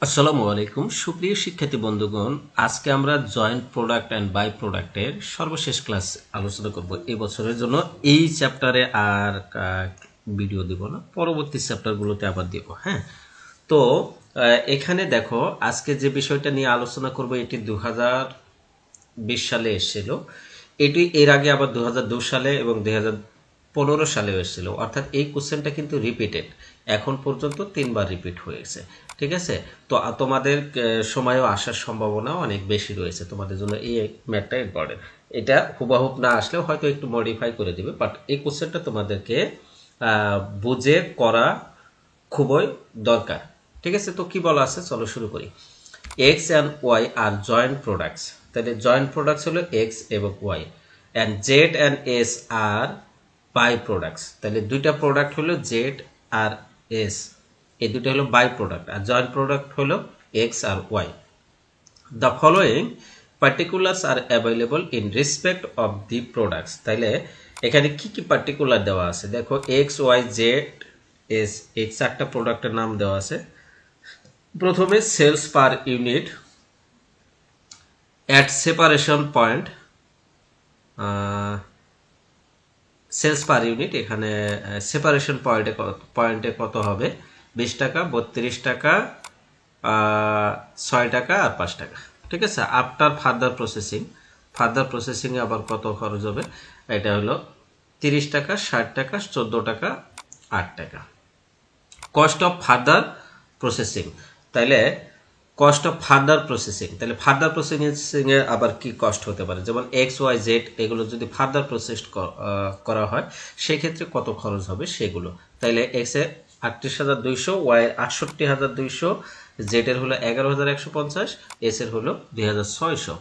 আসসালামু আলাইকুম সুপ্রিয় শিক্ষার্থী বন্ধুগণ, আজকে আমরা জয়েন্ট প্রোডাক্ট অ্যান্ড বাই প্রোডাক্টের সর্বশেষ ক্লাস আলোচনা করব। এই বছরের জন্য এই চ্যাপ্টারে আর ভিডিও দিব না, পরবর্তী চ্যাপ্টারগুলোতে আবার দিব। হ্যাঁ, তো এখানে দেখো আজকে যে বিষয়টা নিয়ে আলোচনা করব এটি 2020 সালে এসেছিল, এটি এর আগে আবার 2002 সালে এবং 2015 সালেও এসেছিল। অর্থাৎ এই কোশ্চেনটা কিন্তু রিপিটেড, এখন পর্যন্ত 3বার রিপিট হয়েছে। ঠিক আছে, তো তোমাদের সময়ও আসার সম্ভাবনা অনেক বেশি রয়েছে, তোমাদের জন্য এই ম্যাথটা ইম্পর্টেন্ট। এটা হুবাহুব না আসলেও হয়তো একটু মডিফাই করে দিবে, বাট এই কোশ্চেনটা তোমাদেরকে বুঝে করা খুবই দরকার। ঠিক আছে, তো কি বলা আছে চলো শুরু করি। X and Y are joint products, তাহলে জয়েন্ট প্রোডাক্টস হলো এক্স এবং Y, and Z and S are by products, তাহলে দুইটা প্রোডাক্ট হলো জেড আর এস, এই দুটো হলো বাই প্রোডাক্ট, আর জয়েন্ট প্রোডাক্ট হলো এক্স আর Y. The following particulars are available in respect of the products, তাইলে এখানে কি কি পার্টিকুলার দেওয়া আছে দেখো। এক্স ওয়াই জেড এস, এই চারটা প্রোডাক্টের নাম দেওয়া আছে। প্রথমে sales per unit at separation point, sales per unit, এখানে সেপারেশন পয়েন্টে কত হবে, 20 টাকা, 32 টাকা, 6 টাকা আর 5 টাকা। ঠিক আছে, আফটার ফার্দার প্রসেসিংয়ে আবার কত খরচ হবে, এটা হলো 30 টাকা, 60 টাকা, 14 টাকা, 8 টাকা। কস্ট অফ ফার্দার প্রসেসিং, তাইলে কস্ট অফ ফার্দার প্রসেসিং, তাহলে ফার্দার প্রসেসিং এ আবার কি কস্ট হতে পারে, যেমন এক্স ওয়াই জেড এগুলো যদি ফার্দার প্রসেস করা হয় সেক্ষেত্রে কত খরচ হবে সেগুলো। তাইলে এক্স এ 38,200, ওয়াই 68,200, জেড এর হলো 11,150, এস এর হলো 2,600।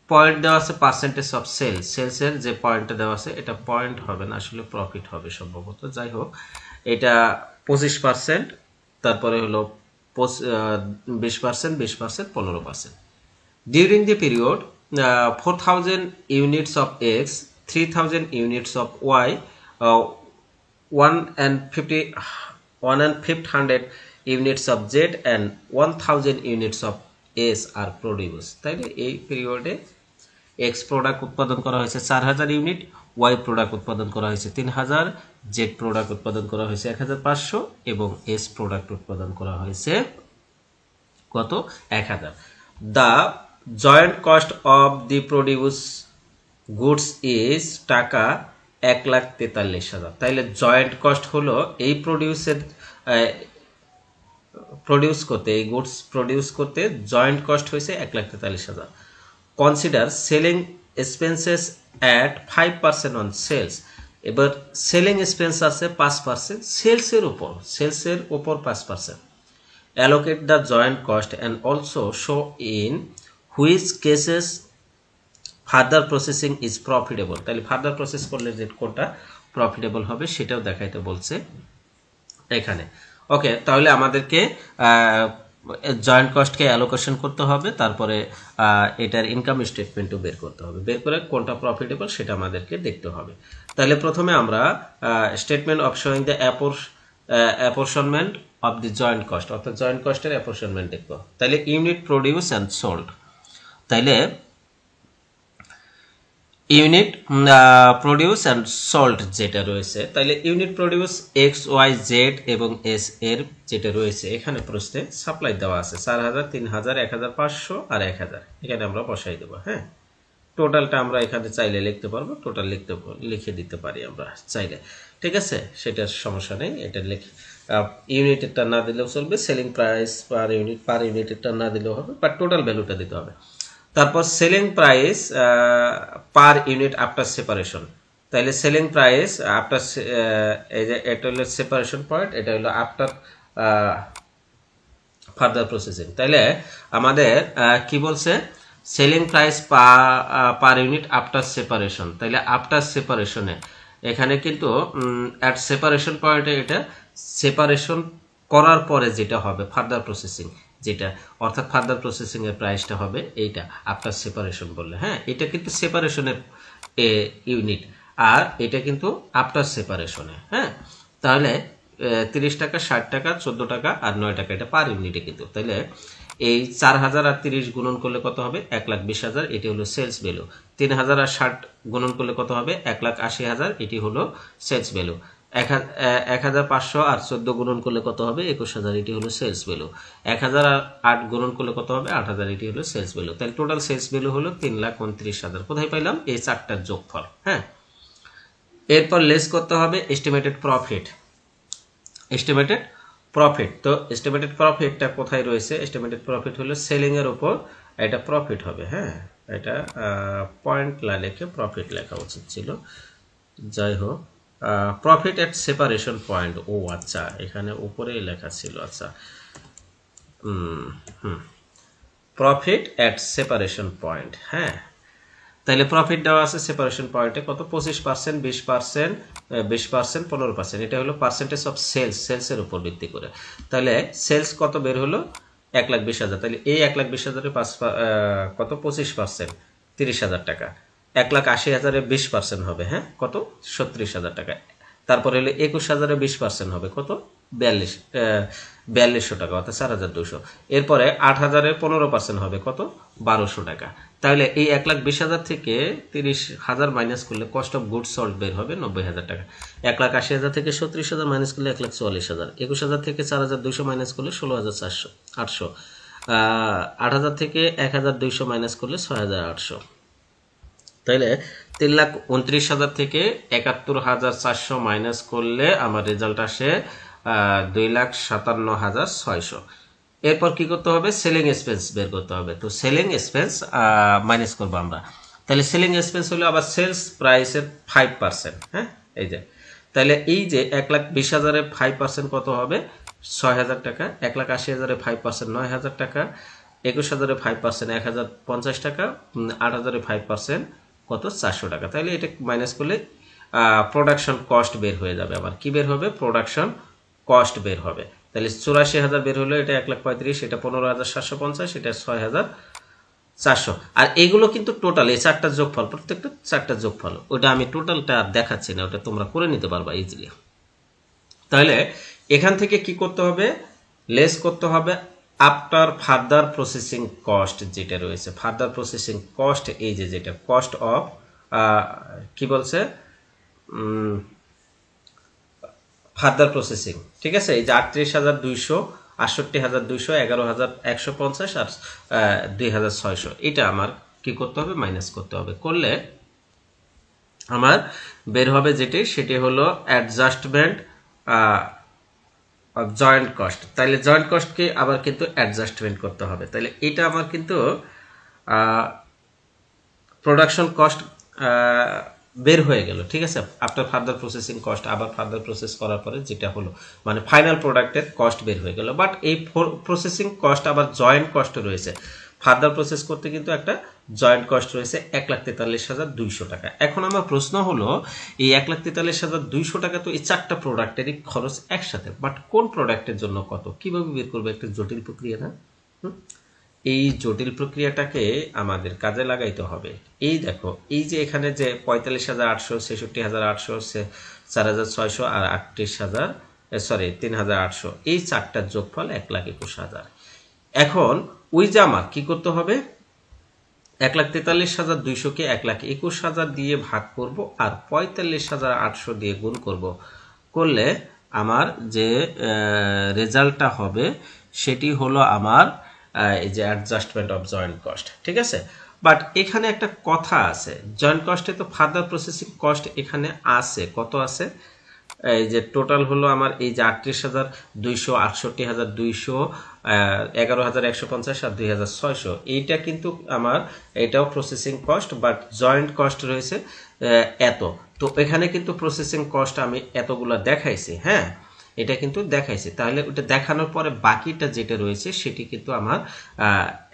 পয়েন্ট দেওয়া আছে পার্সেন্টেজ অফ সেলস এর যে পয়েন্টটা দেওয়া আছে এটা পয়েন্ট হবে না, আসলে প্রফিট হবে সম্ভবত। যাই হোক, এটা 25%, তারপরে হলো 20%, 20%, 15%। During the period 4,000 units of X, 3,000 units of Y, 1,500 units of Z and 1,000 units of S are produce. তাইলে এই পিরিয়ডে এক্স প্রোডাক্ট উৎপাদন করা হয়েছে 4,000 ইউনিট, ওয়াই প্রোডাক্ট উৎপাদন করা হয়েছে 3,000, জেড প্রোডাক্ট উৎপাদন করা হয়েছে 1,500 এবং এস প্রোডাক্ট উৎপাদন করা হয়েছে কত, 1,000। The joint cost of the produce goods is টাকা 1,43,000। তাইলে জয়েন্ট কস্ট হলো এই প্রডিউস করতে, এই গুডস প্রডিউস করতে জয়েন্ট কস্ট হয়েছে 1,43,000। Consider selling expenses at 5% on sales. এবার সেলিং এক্সপেন্স আছে 5%, সেলসের উপর 5%। Allocate the joint cost and also show in which cases further processing is profitable. তাহলে ফার্দার প্রসেস করলে যে কোনটা প্রফিটেবল হবে সেটাও দেখাইতে বলছে এখানে। ওকে, তাহলে আমাদেরকে জয়েন্ট কস্টকে অ্যালোকেশন করতে হবে, তারপরে এটার ইনকাম স্টেটমেন্টও বের করতে হবে, বের করে কোনটা প্রফিটেবল সেটা আমাদেরকে দেখতে হবে। তাহলে প্রথমে আমরা statement of showing the apportionment of the joint cost, অর্থাৎ জয়েন্ট কস্টের অ্যাপরশনমেন্ট দেখব। তাহলে ইউনিট প্রডিউস অ্যান্ড সোল্ড, তাইলে ইউনিট প্রডিউস অ্যান্ড সল্ট যেটা রয়েছে, তাহলে unit produce X Y Z এবং এস এর যেটা রয়েছে এখানে প্রশ্নে সাপ্লাই দেওয়া আছে 4,000, 3,000, 1,500 আর 1,000, এখানে আমরা বসাই দেবো। হ্যাঁ, টোটালটা আমরা এখানে চাইলে লিখতে পারবো, টোটাল লিখে দিতে পারি আমরা চাইলে। ঠিক আছে, সেটার সমস্যা নেই, এটা লিখে ইউনিটেরটা না দিলেও চলবে, সেলিং প্রাইস পার ইউনিটেরটা না দিলেও হবে, বাট টোটাল ভ্যালুটা দিতে হবে। তারপর selling price per unit after separation, তাহলে সেলিং প্রাইস আফটার, এই যে এটা হলো সেপারেশন পয়েন্ট, এটা হলো আফটার ফার্দার প্রসেসিং। তাহলে আমাদের কি বলছে, selling price per unit after separation, তাহলে আফটার সেপারেশনে এখানে কিন্তু অ্যাট সেপারেশন পয়েন্টে এটা সেপারেশন করার পরে যেটা হবে ফার্দার প্রসেসিং যেটা, অর্থাৎ ফার্দার প্রসেসিং এর প্রাইসটা হবে এইটা আফটার সেপারেশন বললে। হ্যাঁ, এটা কিন্তু সেপারেশনের ইউনিট আর এটা কিন্তু আফটার সেপারেশনে। হ্যাঁ, তাহলে 30 টাকা, 60 টাকা, 14 টাকা আর 9 টাকা, এটা পার ইউনিটে কিন্তু। তাহলে এই 4000 আর 30 গুণন করলে কত হবে? 1,20,000, এটি হলো সেলস ভ্যালু। 3000 আর 60 গুণন করলে কত হবে? 1,80,000, এটি হলো সেলস ভ্যালু। 1500 আর 14 গুণন করলে কত হবে? 21,000, এটি হলো সেলস ভ্যালু। 1000 আর 8 গুণন করলে কত হবে? 8,000, এটি হলো সেলস ভ্যালু। তাহলে টোটাল সেলস ভ্যালু হলো 3,29,000। কোথায় পাইলাম? এই চারটার যোগফল। হ্যাঁ, এরপর লেস করতে হবে এস্টিমেটেড প্রফিট। এস্টিমেটেড প্রফিট, তো এস্টিমেটেড প্রফিটটা কোথায় রয়েছে? এস্টিমেটেড প্রফিট হলো সেলিং এর উপর, এটা প্রফিট হবে। হ্যাঁ, এটা পয়েন্ট লিখে প্রফিট লেখা উচিত ছিল, যাই হোক। প্রফিট এট সেপারেশন পয়েন্ট, ও আচ্ছা, এখানে উপরেই লেখা ছিল। আচ্ছা, প্রফিট এট সেপারেশন পয়েন্ট। হ্যাঁ, তাহলে প্রফিট দেওয়া আছে সেপারেশন পয়েন্টে কত? 25%, 20%, 20%, 15%, এটা হলো পার্সেন্টেজ অফ সেলস, সেলসের উপর ভিত্তি করে। তাহলে সেলস কত বের হলো? 1,20,000। তাহলে এই 1,20,000 কত? 25%, 30,000 টাকা। 1,80,000 20% হবে, হ্যাঁ, কত? 37,000 টাকা। তারপরে হলো 21,000 20% হবে কত? 4200 টাকা, অর্থাৎ 4,200। এরপরে 8,000 15% হবে কত? 1,200 টাকা। তাহলে এই 1,20,000 থেকে 30,000 মাইনাস করলে কস্ট অফ গুডস সল্ড বের হবে 90,000 টাকা। 1,80,000 থেকে 37,000 মাইনাস করলে 1,44,000। 21,000 থেকে 4,200 মাইনাস করলে 16,800। 8,000 থেকে 1,200 মাইনাস করলে 6,800। তাইলে 3,29,000 থেকে 71,400 মাইনাস করলে আমার রেজাল্ট আসে 2,57,600। এরপর কি করতে হবে? সেলিং এক্সপেন্স বের করতে হবে। তো সেলিং এক্সপেন্স মাইনাস করবো আমরা। তাহলে সেলিং এক্সপেন্স হলো আবার সেলস প্রাইসের 5%। হ্যাঁ, এই যে, তাহলে এই যে 1,20,000 5% কত হবে? 6,000 টাকা। 1,80,000 5% 9,000 টাকা। 21,000 5% 1,050 টাকা। 8,000 5% কত? 400 টাকা। তাহলে এটা মাইনাস করলে প্রোডাকশন কস্ট বের হয়ে যাবে। আবার কি বের হবে? প্রোডাকশন কস্ট বের হবে। তাহলে 84,000 বের হলো, এটা 1,35,000, এটা 15,750, এটা 6,400। আর এগুলো কিন্তু টোটাল, এই চারটার যোগফল, প্রত্যেকটা চারটার যোগফল। ওটা আমি টোটালটা আর দেখাচ্ছি না, ওটা তোমরা করে নিতে পারবা ইজিলি। তাহলে এখান থেকে কি করতে হবে? লেস করতে হবে আফটার ফার্দার প্রসেসিং কস্ট, যেটা রয়েছে ফার্দার প্রসেসিং কস্ট, এই যে যেটা কস্ট অফ কি বলছে? ফার্দার প্রসেসিং, ঠিক আছে। এই যে 38,200, 68,200, 11,150 আর 2,600, এটা আমার কি করতে হবে? মাইনাস করতে হবে। করলে আমার বের হবে যেটি, সেটি হলো অ্যাডজাস্টমেন্ট অফ জয়েন্ট কস্ট। তাহলে জয়েন্ট কস্টকে আবার কিন্তু অ্যাডজাস্টমেন্ট করতে হবে। তাহলে এটা আমার কিন্তু প্রোডাকশন কস্ট বের হয়ে গেল, ঠিক আছে। আফটার ফার্দার প্রসেসিং কস্ট, আবার ফার্দার প্রসেস করার পরে যেটা হলো, মানে ফাইনাল প্রোডাক্টের কস্ট বের হয়ে গেল। বাট এই প্রসেসিং কস্ট আবার জয়েন্ট কস্ট রয়েছে। ফার্দার প্রসেস করতে কিন্তু একটা জয়েন্ট কস্ট রয়েছে 1,43,200 টাকা। এখন আমার প্রশ্ন হলো, এই 1,43,200 টাকা তো এই চারটা প্রোডাক্টেরই খরচ একসাথে, বাট কোন প্রোডাক্টের জন্য কত, কিভাবে বের করবো? একটা জটিল প্রক্রিয়া না? এই জটিল প্রক্রিয়াটাকে আমাদের কাজে লাগাইতে হবে। এই দেখো, এই যে এখানে যে 45,800, 66,800, 4,600 আর 3,800, এই চারটার যোগফল 1,21,000। এখন ওই যে আমার কি করতে হবে? 1,43,200-কে 1,21,000 দিয়ে ভাগ করব আর 45,800 দিয়ে গুণ করব। করলে আমার যে রেজাল্টটা হবে সেটি হলো আমার এই যে অ্যাডজাস্টমেন্ট অফ জয়েন্ট কস্ট, ঠিক আছে। বাট এখানে একটা কথা আছে, জয়েন্ট কস্টে তো ফার্দার প্রসেসিং কস্ট এখানে আছে, কত আছে? এই যে টোটাল হলো আমার এই যে 38,200, 68,200, 11,150 আর 2,600, এইটা কিন্তু আমার এটাও processing cost, but joint cost রয়েছে এত। তো এখানে কিন্তু প্রসেসিং কস্ট আমি এতগুলা দেখাইছি, হ্যাঁ, এটা কিন্তু দেখাইছি। তাহলে ওটা দেখানোর পরে বাকিটা যেটা রয়েছে সেটি কিন্তু আমার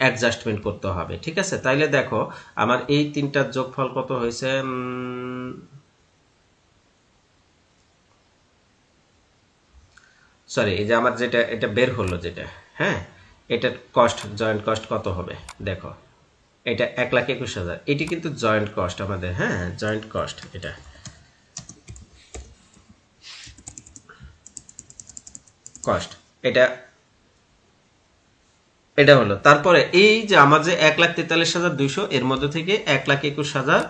অ্যাডজাস্টমেন্ট করতে হবে, ঠিক আছে। তাইলে দেখো আমার এই তিনটার যোগফল কত হয়েছে? সরি, এই যে আমার যেটা এটা বের হলো যেটা, হ্যাঁ, এটার কস্ট, জয়েন্ট কস্ট কত হবে? দেখো, এটা 1,21,000, এটি কিন্তু জয়েন্ট কস্ট আমাদের, হ্যাঁ, জয়েন্ট কস্ট। এটা কস্ট, এটা এটা হলো। তারপরে এই যে আমার যে 1,43,200 এর মধ্যে থেকে 1,21,000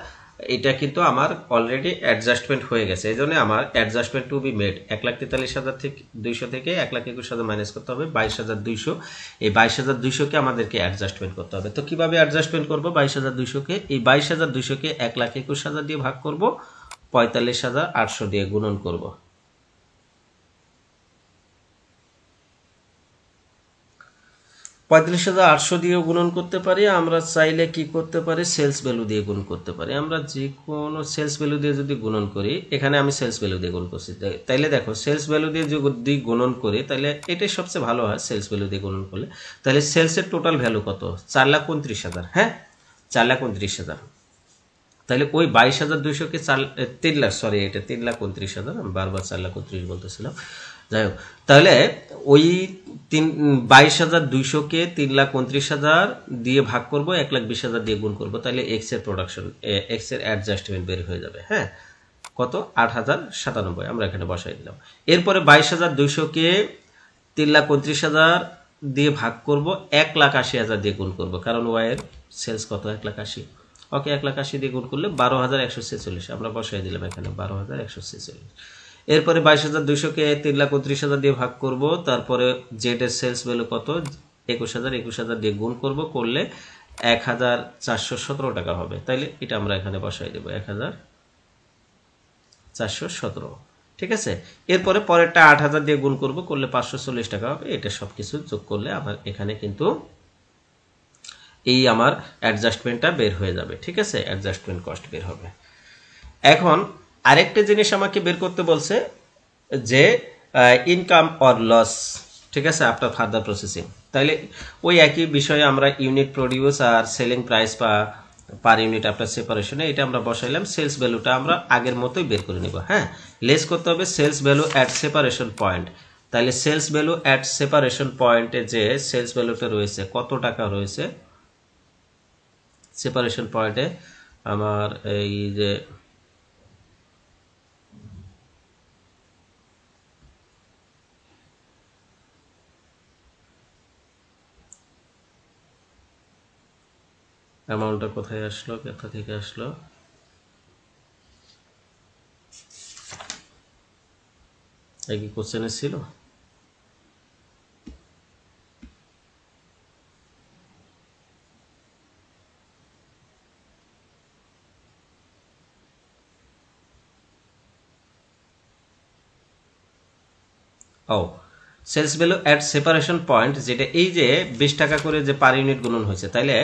এটা কিন্তু আমার অলরেডি অ্যাডজাস্টমেন্ট হয়ে গেছে, এই জন্য আমার অ্যাডজাস্টমেন্ট টু বি মেড 1,43,200 থেকে 1,21,000 মাইনাস করতে হবে 22,200। এই 22,200 কে আমাদেরকে অ্যাডজাস্টমেন্ট করতে হবে। তো কিভাবে অ্যাডজাস্টমেন্ট করব 22,200 কে? এই 22,200 কে 1,21,000 দিয়ে ভাগ করব, 45,800 দিয়ে গুণন করব। 45,800 দিয়ে গুণন করতে পারি। আমরা চাইলে কি করতে পারি, সেলস ভ্যালু দিয়ে গুণ করতে পারি। আমরা যে কোনো সেলস ভ্যালু দিয়ে যদি গুণন করি, এখানে আমি সেলস ভ্যালু দিয়ে গুণ করছি, তাইলে দেখো সেলস ভ্যালু দিয়ে যদি গুণন করি তাহলে এটাই সবচেয়ে ভালো হয় সেলস ভ্যালু দিয়ে গুণন করলে। তাহলে সেলসের টোটাল ভ্যালু কত? 4,29,000। হ্যাঁ, 4,29,000। তাহলে ওই 22,200 কে 3 লাখ, সরি এটা 3,29,000, আমি বারবার 4,29,000 বলতেছিলাম, যাই হোক। তাহলে ওই 22,200 কে 3,29,000 দিয়ে ভাগ করব, 1,20,000 দিয়ে গুণ করব, তাহলে এক্স এর প্রোডাকশন, এক্স এর অ্যাডজাস্টমেন্ট বের হয়ে যাবে। হ্যাঁ, কত? 8,097 আমরা এখানে বসাই দিলাম। এরপরে 22,200 কে 3,29,000 দিয়ে ভাগ করব, 1,80,000 দিয়ে গুণ করব, কারণ ওয়াই এর সেলস কত? 1,80,000। ওকে, 1,80,000 দিয়ে গুণ করলে 12,146 আমরা বসাই দিলাম এখানে 12,146। এরপরে 22,200 কে 3,29,000 দিয়ে ভাগ করব, তারপরে জেড এর সেলস ভ্যালু কত? 21,000 দিয়ে গুণ করব, করলে 1,417 টাকা হবে। তাইলে এটা আমরা এখানে বসাই দেব 1,417। ঠিক আছে। এরপরে পরেরটা 8,000 দিয়ে গুণ করব, করলে 540 টাকা হবে। এটা সবকিছু যোগ করলে আমার এখানে কিন্তু এই আমার অ্যাডজাস্টমেন্টটা বের হয়ে যাবে। ঠিক আছে, অ্যাডজাস্টমেন্ট কস্ট বের হবে। এখন আরেকটা জিনিস আমাকে বের করতে বলছে যে ইনকাম অর লস। ঠিক আছে, আফটার ফার্দার প্রসেসিং। তাহলে ওই একই বিষয়ে আমরা ইউনিট প্রডিউস আর সেলিং প্রাইস বা পার ইউনিট আফটার সেপারেশনে এটা আমরা বসাইলাম। সেলস ভ্যালুটা আমরা আগের মতোই বের করে নিব। হ্যাঁ, লেস করতে হবে sales value at separation point. তাহলে সেলস ভ্যালু অ্যাট সেপারেশন পয়েন্টে যে সেলস ভ্যালুটা রয়েছে, কত টাকা রয়েছে সেপারেশন পয়েন্টে আমার, এই যে অ্যামাউন্টটা কোথায় আসলো, কোথা থেকে আসলো, একই কোশ্চেনে ছিল। ও, sales value at separation point, যেটা এই যে 20 টাকা করে যে পার ইউনিট গুণন হয়েছে, তাইলে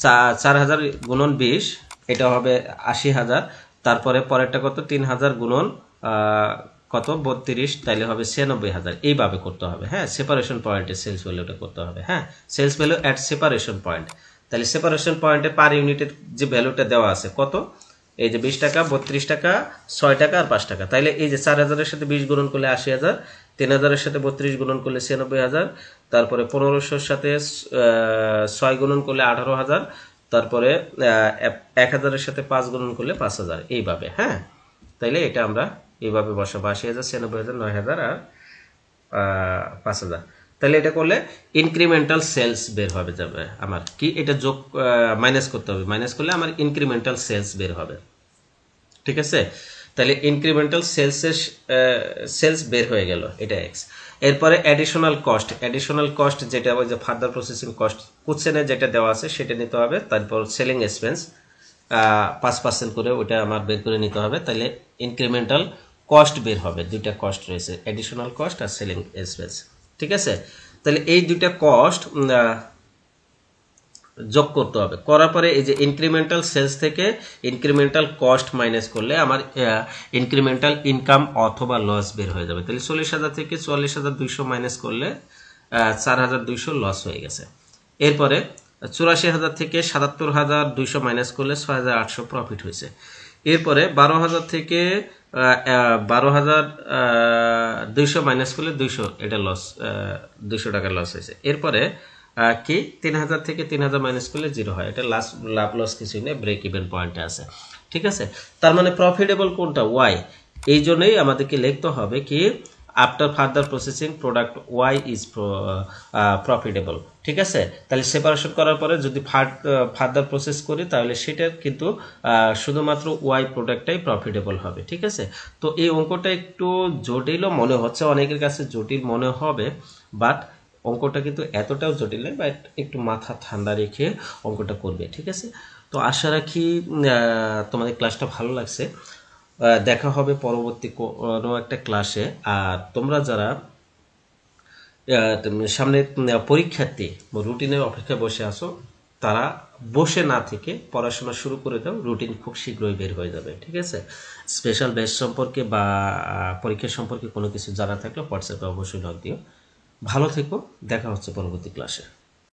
4,000 গুণন 20, এটা হবে 80,000। তারপরে পরেরটা কত? 3,000 গুণন কত? 32, তাইলে হবে 96,000। এইভাবে করতে হবে। হ্যাঁ, সেপারেশন পয়েন্টে সেলস ভ্যালুটা করতে হবে। হ্যাঁ, sales value at separation point. তাহলে সেপারেশন পয়েন্টে পার ইউনিটের যে ভ্যালুটা দেওয়া আছে কত? এই যে 20 টাকা, 32 টাকা, 6 টাকা আর 5 টাকা। তাইলে এই যে 4,000 সাথে 20 গুণন করলে 80,000, 3,000 সাথে 32 গুণন করলে 96,000, তারপরে 1500 সাথে 6 গুণন করলে 18,000, তারপরে 1,000 সাথে 5 গুণন করলে 5,000। এইভাবে। হ্যাঁ, তাইলে এটা আমরা এইভাবে বসাবো, 80,000, 96,000, 9,000 আর 5,000। তাহলে এটা করলে ইনক্রিমেন্টাল সেলস বের হবে যাবে আমার। কি এটা যোগ মাইনাস করতে হবে, মাইনাস করলে আমার ইনক্রিমেন্টাল সেলস বের হবে। ঠিক আছে, তাহলে ইনক্রিমেন্টাল সেলস বের হয়ে গেল, এটা এক্স। এরপরে অ্যাডিশনাল কস্ট, অ্যাডিশনাল কস্ট যেটা ওই যে ফার্দার প্রসেসিং কস্ট কোশ্চেনে যেটা দেওয়া আছে সেটা নিতে হবে। তারপর সেলিং এক্সপেন্স 5% করে ওটা আমার বের করে নিতে হবে। তাহলে ইনক্রিমেন্টাল কস্ট বের হবে। দুইটা কস্ট রয়েছে, অ্যাডিশনাল কস্ট আর সেলিং এক্সপেন্স। ঠিক আছে, তাহলে এই দুইটা কস্ট যোগ করতে হবে। করার পরে এই যে ইনক্রিমেন্টাল সেলস থেকে ইনক্রিমেন্টাল কস্ট মাইনাস করলে আমার ইনক্রিমেন্টাল ইনকাম অথবা লস বের হয়ে যাবে। তাহলে 40,000 থেকে 44,200 মাইনাস করলে 4,200 লস হয়ে গেছে। এরপরে 84,000 থেকে 77,200 মাইনাস করলে 6,800 প্রফিট হয়েছে। এরপরে 12,000 থেকে 12,200 মাইনাস করলে 200, এটা লস, 200 টাকা লস হয়েছে। এরপরে কি 3,000 থেকে 3,000 মাইনাস করলে 0 হয়, এটা লাভ লস কিছুই নেই, ব্রেক ইভেন পয়েন্টে আছে। ঠিক আছে, তার মানে প্রফিটেবল কোনটা? ওয়াই। এই জন্যই আমাদেরকে লিখতে হবে কি after further processing product Y is profitable. ঠিক আছে, তাহলে সেপারেশন করার পরে যদি ফার্দার প্রসেস করি তাহলে সেটার কিন্তু শুধুমাত্র ওয়াই প্রোডাক্টটাই প্রফিটেবল হবে। ঠিক আছে, তো এই অঙ্কটা একটু জটিলও মনে হচ্ছে, অনেকের কাছে জটিল মনে হবে, বাট অঙ্কটা কিন্তু এতটাও জটিল নয়, বাট একটু মাথা ঠান্ডা রেখে অঙ্কটা করবে। ঠিক আছে, তো আশা রাখি তোমাদের ক্লাসটা ভালো লাগছে। দেখা হবে পরবর্তী কোনো একটা ক্লাসে। আর তোমরা যারা সামনে পরীক্ষার্থী রুটিনের অপেক্ষায় বসে আসো, তারা বসে না থেকে পড়াশোনা শুরু করে দাও, রুটিন খুব শীঘ্রই বের হয়ে যাবে। ঠিক আছে, স্পেশাল ব্যাচ সম্পর্কে বা পরীক্ষা সম্পর্কে কোনো কিছু জানা থাকলে হোয়াটসঅ্যাপে অবশ্যই নক দিও। ভালো থেকো, দেখা হচ্ছে পরবর্তী ক্লাসে।